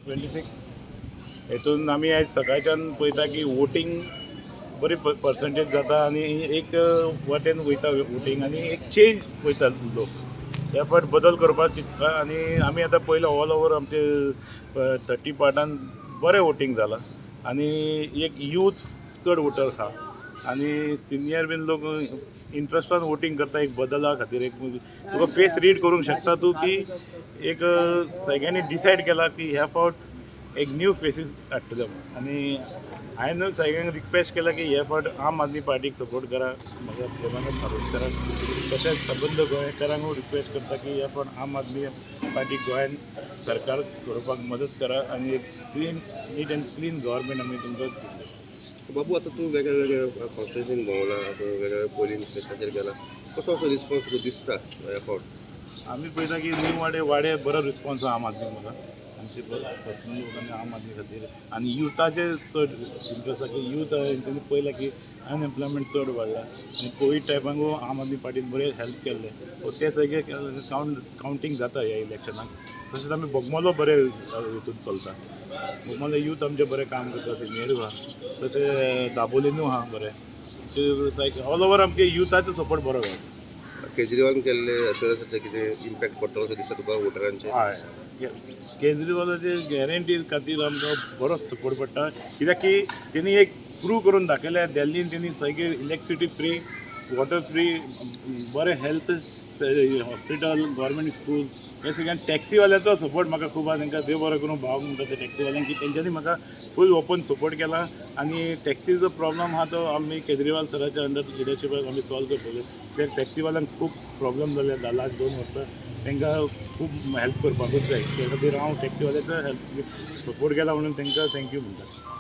26 हेतून आमी आयज सकाळच्यान पळयता की वोटींग बरी पर्संटेज जाता आनी एक वाटेन वयता वोटींग आनी एक चेंज पळयता लोक ह्या फावट बदल करपाक चिंतता आनी आमी आतां पयलें ऑल ओवर आमचे 30 पार्टान बरें वोटींग जालां आनी एक यूथ चड वोटर आहा आनी सिनियर बीन लोक इंट्रस्टान वोटींग करता एक बदला खातीर एक तुका फेस रीड करूंक शकता तूं की एक सगळ्यांनी डिसायड केला की ह्या फावट एक न्यू फेसीस हाडटले आनी हांवें सगळ्यांक रिक्वेस्ट केला की ह्या फावट आम आदमी पार्टीक सपोर्ट करा म्हाका प्रेमानंद मारोडकराक तशेंच सबंद गोंयकारांक रिक्वेस्ट करता की ह्या फावट आम आदमी पार्टीक गोंयान सरकार करपाक मदत करा आनी एक clean neat and clean government आमी तुमकां दितले. बाबू आता तू वेगळ्या कॉन्स्टिट्युशन भोंवला वेगळ्या पोलिंग स्टेशनाचेर गेला कसो असो रिस्पॉन्स तुका दिसता ह्या फावट आमी पळयता की न्यू वाडे बरो रिस्पॉन्स आहा आम आदमी म्हाका आमचे पर्सनली लोकांनी आम आदमी खातीर आनी युथाचे चड इंट्रस्ट आसा की यूथ तेंच्यांनी पळयलां की अनएम्प्लॉयमेंट चड वाडला आनी कोवीड टायमाकूय आम आदमी पार्टीन बरें हेल्प केल्लें ते सगळे कावंटींग जाता ह्या इलेक्शनाक. तशेंच आमी बोगमालो बरें हितून चलता बोगमालो यूथ आमचे बरें काम करता सिनियरूय आहा तशें दाबोलीनूय आहा बरें ऑल ओवर आमचे युथाचो सपोर्ट बरो गावता. केजरीवाल केल्ले अशुरन्साचे कितें इम्पॅक्ट पडटलो असो दिसता तुका वोटरांचे? हय केजरीवालाचे गॅरंटी खातीर आमकां बरो सपोर्ट पडटा कित्याक की तेणी एक प्रूव करून दाखयल्या दिल्लीन तेणी सगळे इलेक्ट्रिसिटी फ्री वॉटर फ्री बरें हेल्थ हॉस्पिटल गव्हर्मेंट स्कूल हे सगळ्यान टॅक्सीवाल्याचो सपोर्ट म्हाका खूब आसा तांकां देव बरो करून भाव म्हणटा ते टॅक्सीवाल्यांक की तेंच्यांनी म्हाका फूल ओपन सपोर्ट केला आनी टॅक्सीचो प्रॉब्लम आहा तो आमी केजरीवाल सराच्या अंडर लिडरशिपाक आमी सॉल्व करतले. ते टॅक्सीवाल्यांक खूब प्रॉब्लम जाले लास्ट 2 वर्सां तांकां खूब हेल्प करपाकूच जाय त्या खातीर हांव टॅक्सीवाल्याचो हेल्प सपोर्ट केला म्हणून तांकां थँक्यू म्हणटा.